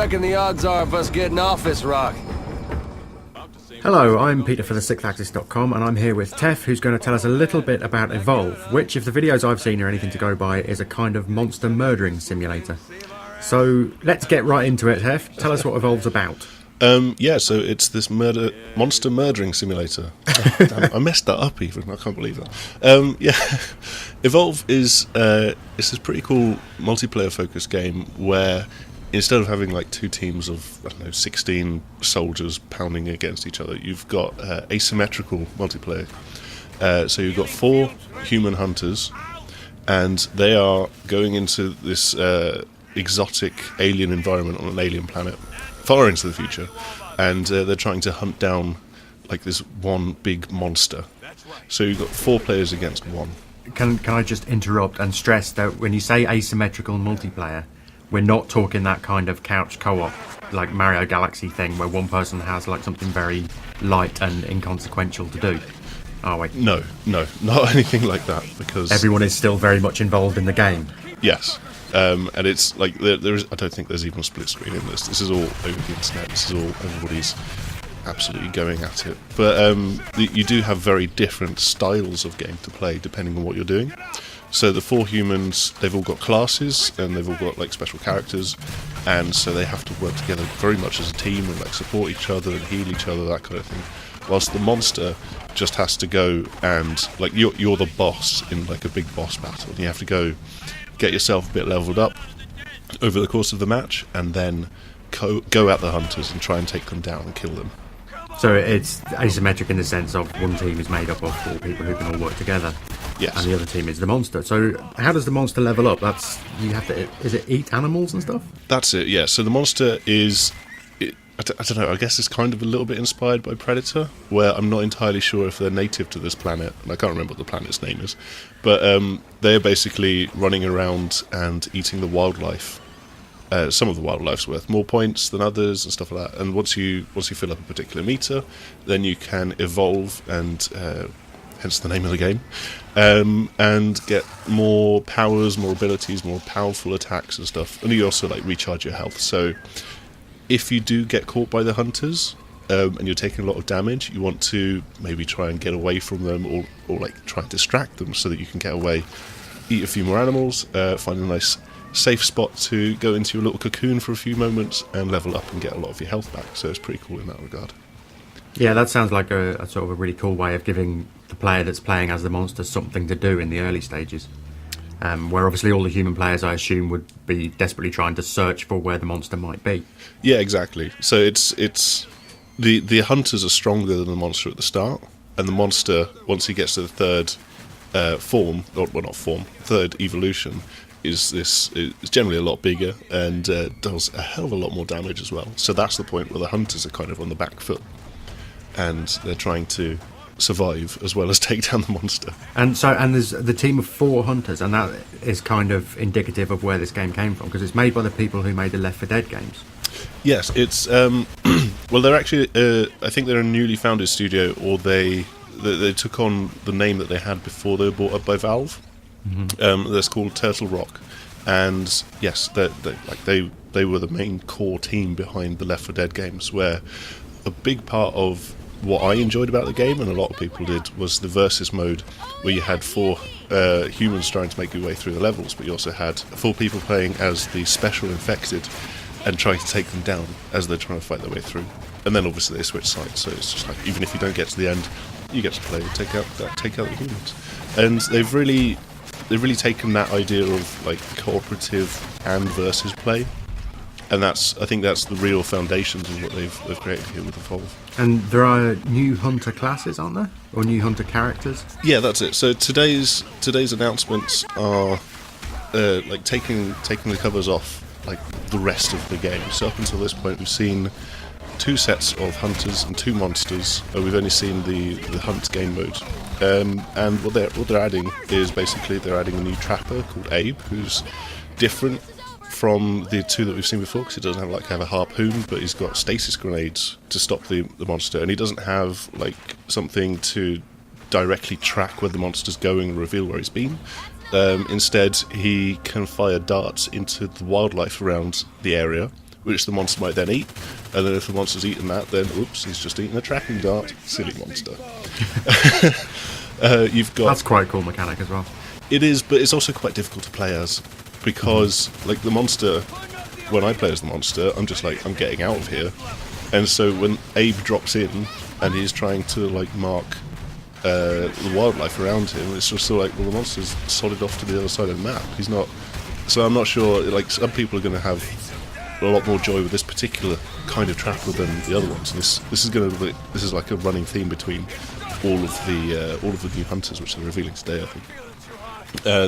reckon the odds are of us getting off this rock? Hello, I'm Peter for the sixthaxis.com, and I'm here with Tef, who's going to tell us a little bit about Evolve, which, if the videos I've seen are anything to go by, is a kind of monster murdering simulator. So let's get right into it, Tef. Tell us what Evolve's about. So it's this monster murdering simulator. Oh, damn it, I messed that up even, I can't believe that. Evolve is it's this pretty cool multiplayer focused game where instead of having like two teams of, 16 soldiers pounding against each other, you've got asymmetrical multiplayer. So you've got 4 human hunters, and they are going into this exotic alien environment on an alien planet, far into the future, and they're trying to hunt down like this one big monster. So you've got 4 players against 1. Can I just interrupt and stress that when you say asymmetrical multiplayer, we're not talking that kind of couch co-op like Mario Galaxy thing where one person has like something very light and inconsequential to do, are we? No, not anything like that, because everyone is still very much involved in the game. Yes. And it's like there's I don't think there's even a split screen in this. This is all over the internet. This is all everybody's absolutely going at it. But you do have very different styles of game to play depending on what you're doing. So the 4 humans, they've all got classes and they've all got like special characters, and so they have to work together very much as a team and like support each other and heal each other, that kind of thing. Whilst the monster just has to go and like you're the boss in like a big boss battle. And you have to go get yourself a bit leveled up over the course of the match, and then go at the hunters and try and take them down and kill them. So it's asymmetric in the sense of one team is made up of 4 people who can all work together. Yes. And the other team is the monster. So how does the monster level up? Is it eat animals and stuff? That's it, yeah. So the monster I don't know, I guess it's kind of a little bit inspired by Predator, where I'm not entirely sure if they're native to this planet, and I can't remember what the planet's name is, but they're basically running around and eating the wildlife. Some of the wildlife's worth more points than others and stuff like that, and once you fill up a particular meter, then you can evolve, and hence the name of the game, and get more powers, more abilities, more powerful attacks and stuff, and you also like recharge your health. So if you do get caught by the hunters and you're taking a lot of damage, you want to maybe try and get away from them, or like try and distract them so that you can get away, eat a few more animals, find a nice safe spot to go into your little cocoon for a few moments and level up and get a lot of your health back. So it's pretty cool in that regard. Yeah, that sounds like a sort of a really cool way of giving the player that's playing as the monster something to do in the early stages. Where obviously all the human players, I assume, would be desperately trying to search for where the monster might be. Yeah, exactly. So it's the hunters are stronger than the monster at the start, and the monster, once he gets to the third evolution, is generally a lot bigger and does a hell of a lot more damage as well. So that's the point where the hunters are kind of on the back foot, and they're trying to survive as well as take down the monster. And there's the team of 4 hunters, and that is kind of indicative of where this game came from, because it's made by the people who made the Left 4 Dead games. Yes, it's well, they're actually I think they're a newly founded studio, or they took on the name that they had before they were bought up by Valve. Mm-hmm. They're called Turtle Rock, and yes, they were the main core team behind the Left 4 Dead games, where a big part of what I enjoyed about the game, and a lot of people did, was the versus mode, where you had 4 humans trying to make your way through the levels, but you also had 4 people playing as the special infected and trying to take them down as they're trying to fight their way through. And then obviously they switch sides, so it's just like, even if you don't get to the end, you get to play and take out the humans. And they've really taken that idea of like cooperative and versus play, and I think that's the real foundations of what they've created here with Evolve. And there are new hunter classes, aren't there? Or new hunter characters? Yeah, that's it. So today's announcements are like taking the covers off like the rest of the game. So up until this point, we've seen 2 sets of hunters and 2 monsters. We've only seen the hunt game mode. And what they're adding is basically they're adding a new trapper called Abe, who's different from the 2 that we've seen before, because he doesn't have a harpoon, but he's got stasis grenades to stop the monster, and he doesn't have like something to directly track where the monster's going and reveal where he's been. Instead, he can fire darts into the wildlife around the area, which the monster might then eat, and then if the monster's eaten that, then oops, he's just eaten a tracking dart. Silly monster. You've got... That's quite a cool mechanic as well. It is, but it's also quite difficult to play as, because like the monster, when I play as the monster, I'm just like, I'm getting out of here. And so when Abe drops in and he's trying to like mark the wildlife around him, it's just sort of like, well, the monster's solid off to the other side of the map. He's not. So I'm not sure. Like, some people are going to have a lot more joy with this particular kind of tracker than the other ones. This is like a running theme between all of the new hunters, which they're revealing today, I think.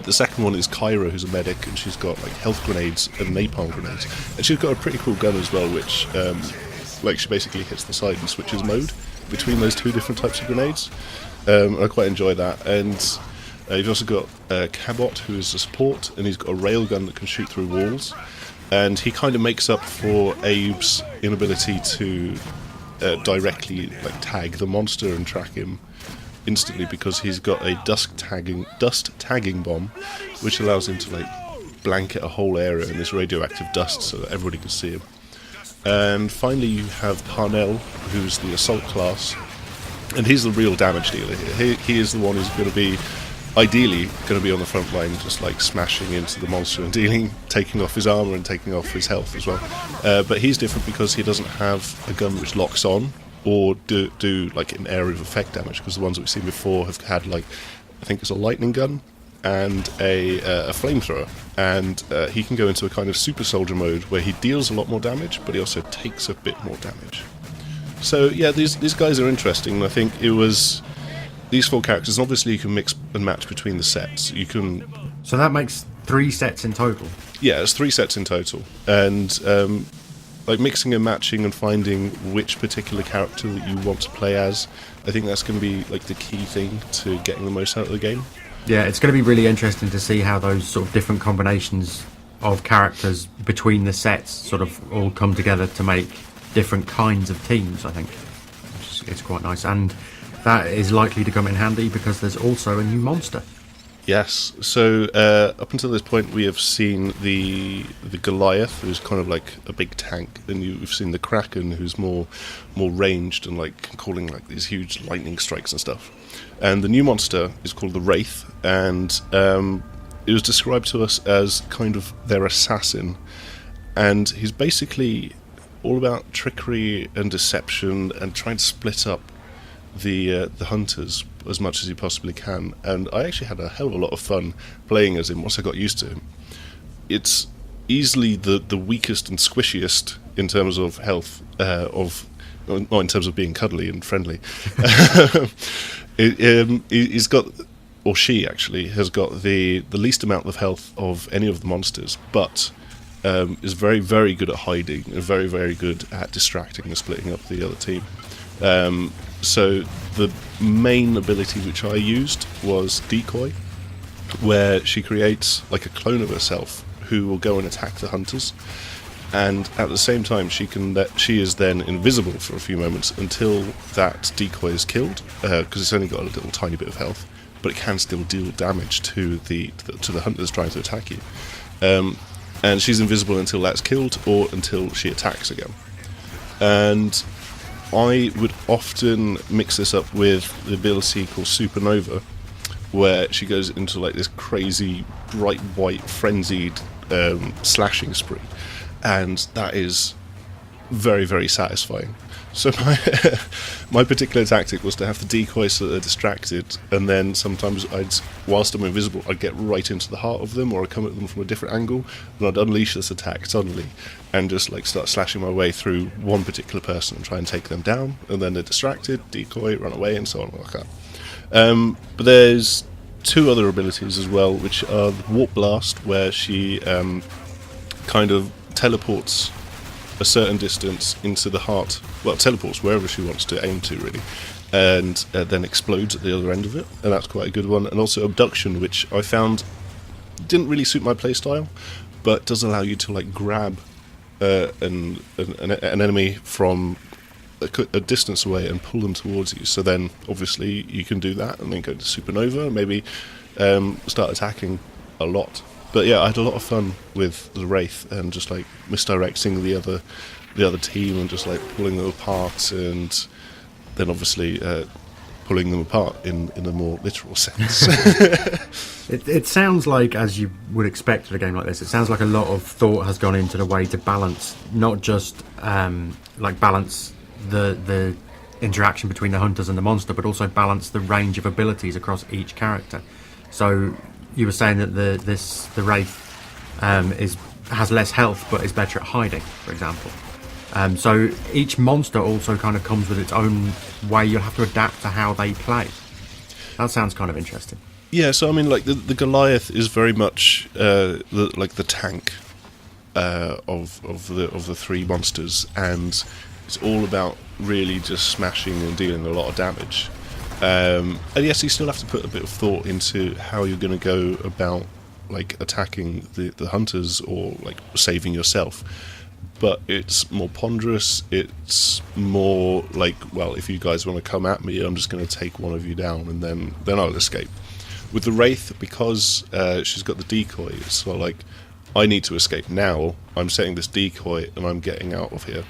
The second one is Kyra, who's a medic, and she's got like health grenades and napalm grenades, and she's got a pretty cool gun as well, which like she basically hits the side and switches mode between those two different types of grenades. I quite enjoy that. And you've also got Cabot, who is a support, and he's got a railgun that can shoot through walls, and he kind of makes up for Abe's inability to directly like tag the monster and track him instantly, because he's got a dust tagging bomb, which allows him to like blanket a whole area in this radioactive dust so that everybody can see him. And finally you have Parnell, who's the assault class, and he's the real damage dealer here. He is the one who's going to be ideally going to be on the front line, just like smashing into the monster and taking off his armor and taking off his health as well. But he's different because he doesn't have a gun which locks on or do like an area of effect damage, because the ones that we've seen before have had like, I think it's a lightning gun and a flamethrower, and he can go into a kind of super soldier mode where he deals a lot more damage, but he also takes a bit more damage. So yeah, these guys are interesting, and I think it was these four characters. And obviously, you can mix and match between the sets. You can. So that makes 3 sets in total. Yeah, it's 3 sets in total, and like mixing and matching and finding which particular character that you want to play as, I think that's going to be like the key thing to getting the most out of the game. Yeah, it's going to be really interesting to see how those sort of different combinations of characters between the sets sort of all come together to make different kinds of teams, I think. It's quite nice, and that is likely to come in handy because there's also a new monster. Yes, so up until this point we have seen the Goliath, who's kind of like a big tank, then you've seen the Kraken, who's more ranged and like calling like these huge lightning strikes and stuff. And the new monster is called the Wraith, and it was described to us as kind of their assassin, and he's basically all about trickery and deception and trying to split up the hunters as much as he possibly can. And I actually had a hell of a lot of fun playing as him once I got used to him. It's easily the weakest and squishiest in terms of health, in terms of being cuddly and friendly. He's got, or she actually has got the least amount of health of any of the monsters, but is very, very good at hiding and very, very good at distracting and splitting up the other team. So the main ability which I used was Decoy, where she creates like a clone of herself who will go and attack the hunters, and at the same time she is then invisible for a few moments until that decoy is killed, because it's only got a little tiny bit of health, but it can still deal damage to the hunters trying to attack you. And she's invisible until that's killed or until she attacks again. And I would often mix this up with the ability called Supernova, where she goes into like this crazy bright white frenzied slashing spree, and that is very, very satisfying. So my particular tactic was to have the decoy so that they're distracted, and then sometimes whilst I'm invisible, I'd get right into the heart of them, or I'd come at them from a different angle, and I'd unleash this attack suddenly, and just like start slashing my way through one particular person and try and take them down, and then they're distracted, decoy, run away, and so on like that. But there's 2 other abilities as well, which are the Warp Blast, where she kind of teleports a certain distance into the heart, well, teleports wherever she wants to aim to, really, and then explodes at the other end of it, and that's quite a good one. And also Abduction, which I found didn't really suit my playstyle, but does allow you to like grab an enemy from a distance away and pull them towards you. So then obviously you can do that and then go to Supernova and maybe start attacking a lot. But yeah, I had a lot of fun with the Wraith and just like misdirecting the other team and just like pulling them apart, and then obviously pulling them apart in a more literal sense. It sounds like, as you would expect in a game like this, it sounds like a lot of thought has gone into the way to balance, not just balance the interaction between the hunters and the monster, but also balance the range of abilities across each character. So you were saying that the Wraith has less health but is better at hiding, for example. So each monster also kind of comes with its own way. You'll have to adapt to how they play. That sounds kind of interesting. Yeah, so I mean, like the Goliath is very much the tank of the three monsters, and it's all about really just smashing and dealing a lot of damage. And yes, you still have to put a bit of thought into how you're going to go about like attacking the hunters or like saving yourself. But it's more ponderous. It's more like, well, if you guys want to come at me, I'm just going to take one of you down, and then I'll escape. With the Wraith, because she's got the decoy, it's sort of like, I need to escape now. I'm setting this decoy, and I'm getting out of here.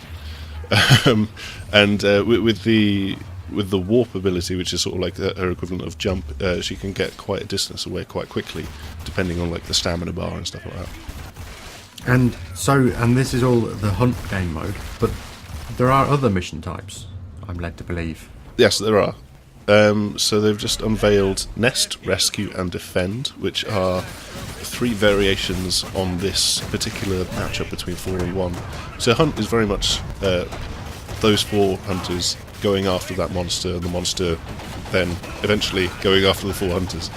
With the warp ability, which is sort of like her equivalent of jump, she can get quite a distance away quite quickly, depending on like the stamina bar and stuff like that. And this is all the hunt game mode, but there are other mission types, I'm led to believe. Yes, there are. So they've just unveiled Nest, Rescue and Defend, which are 3 variations on this particular matchup between 4 and 1. So Hunt is very much those 4 hunters going after that monster, and the monster then eventually going after the 4 hunters.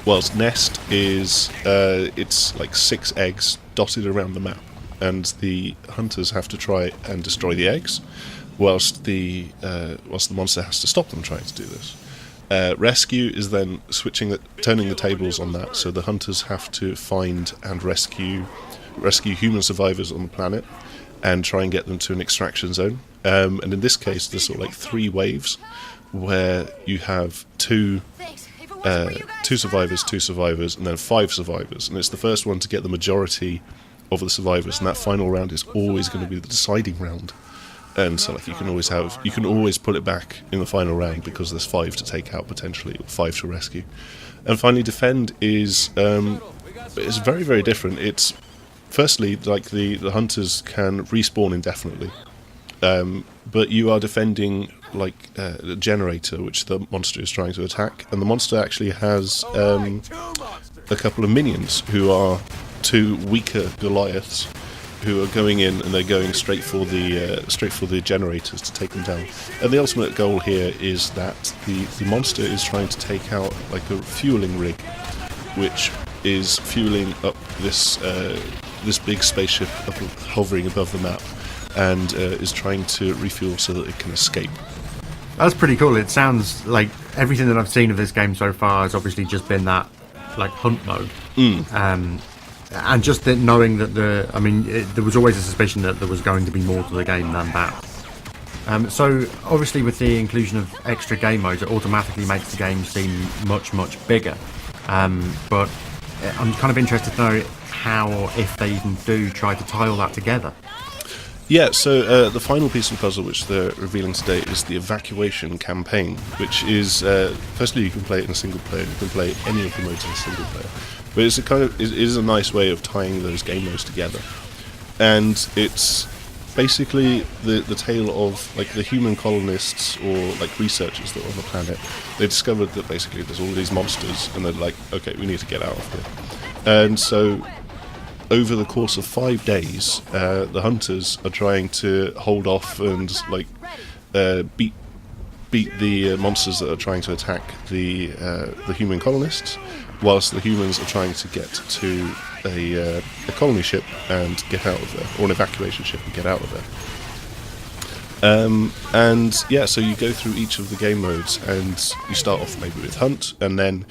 Whilst Nest is it's like 6 eggs dotted around the map, and the hunters have to try and destroy the eggs, whilst the monster has to stop them trying to do this. Rescue is then turning the tables on that, so the hunters have to find and rescue human survivors on the planet and try and get them to an extraction zone. And in this case, there's sort of like 3 waves, where you have 2 survivors, and then 5 survivors, and it's the first one to get the majority of the survivors, and that final round is always going to be the deciding round. And so, like, you can always pull it back in the final round because there's 5 to take out potentially, or 5 to rescue. And finally, Defend is very, very different. It's firstly like the hunters can respawn indefinitely, but you are defending like a generator which the monster is trying to attack, and the monster actually has a couple of minions who are 2 weaker Goliaths who are going in, and they're going straight for the generators to take them down. And the ultimate goal here is that the monster is trying to take out like a fueling rig, which is fueling up this big spaceship hovering above the map, and is trying to refuel so that it can escape. That's pretty cool. It sounds like everything that I've seen of this game so far has obviously just been that like hunt mode. And just knowing that there was always a suspicion that there was going to be more to the game than that. So obviously with the inclusion of extra game modes, it automatically makes the game seem much, much bigger. But I'm kind of interested to know how, if they even do try to tie all that together. Yeah, so the final piece of the puzzle which they're revealing today is the Evacuation campaign, which is, firstly you can play it in a single player, you can play any of the modes in a single player. But it is a nice way of tying those game modes together. And it's basically the tale of like the human colonists or like researchers that are on the planet. They discovered that basically there's all these monsters, and they're like, okay, we need to get out of here. And so over the course of 5 days, the hunters are trying to hold off and like beat the monsters that are trying to attack the human colonists, whilst the humans are trying to get to a colony ship and get out of there, or an evacuation ship and get out of there. And yeah, so you go through each of the game modes, and you start off maybe with Hunt, and then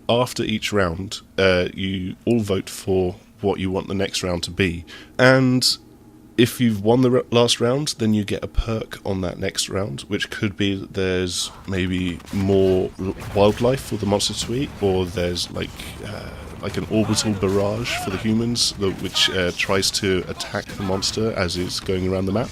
after each round, you all vote for what you want the next round to be. And if you've won the last round, then you get a perk on that next round, which could be that there's maybe more wildlife for the monster to eat, or there's like like an orbital barrage for the humans, which tries to attack the monster as it's going around the map.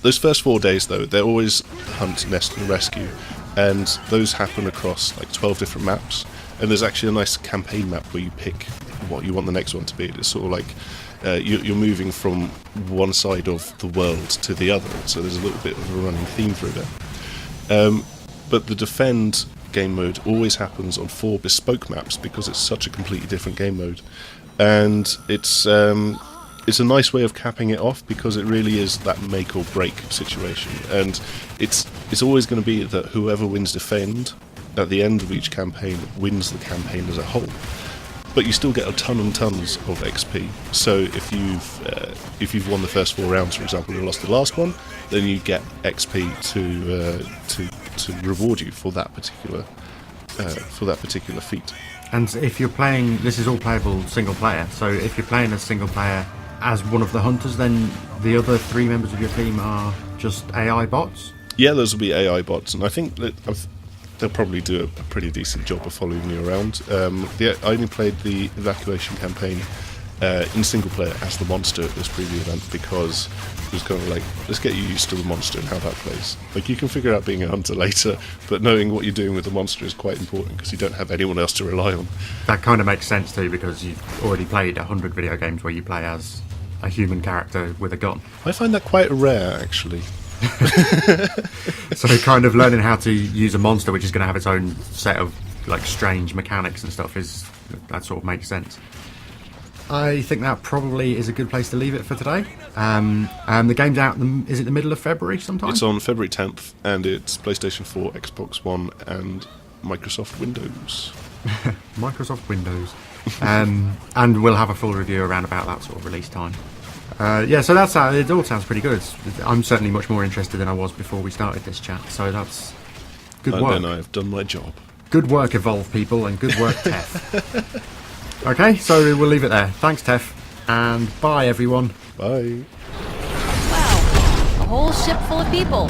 Those first 4 days, though, they're always hunt, nest, and rescue, and those happen across like 12 different maps. And there's actually a nice campaign map where you pick what you want the next one to be. It's sort of like you're moving from one side of the world to the other, so there's a little bit of a running theme through there. But the defend game mode always happens on 4 bespoke maps because it's such a completely different game mode, and it's a nice way of capping it off because it really is that make or break situation, and it's always going to be that whoever wins defend at the end of each campaign wins the campaign as a whole. But you still get a ton and tons of XP. So if you've won the first 4 rounds, for example, and lost the last one, then you get XP to reward you for that particular feat. And if you're playing, this is all playable single player. So if you're playing as single player as one of the hunters, then the other 3 members of your team are just AI bots. Yeah, those will be AI bots, and I think that they'll probably do a pretty decent job of following you around. I only played the Evacuation campaign in single player as the monster at this preview event because it was kind of like, let's get you used to the monster and how that plays. Like, you can figure out being a hunter later, but knowing what you're doing with the monster is quite important because you don't have anyone else to rely on. That kind of makes sense too, because you've already played 100 video games where you play as a human character with a gun. I find that quite rare, actually. So kind of learning how to use a monster which is going to have its own set of like strange mechanics and stuff, that sort of makes sense. I think that probably is a good place to leave it for today. The game's out, is it the middle of February sometime? It's on February 10th, and it's PlayStation 4, Xbox One, and Microsoft Windows. Microsoft Windows. And we'll have a full review around about that sort of release time. So that's it. All sounds pretty good. I'm certainly much more interested than I was before we started this chat, so that's good work. And then I've done my job. Good work, Evolve people, and good work, Tef. Okay, so we'll leave it there. Thanks, Tef, and bye, everyone. Bye. Wow, a whole ship full of people.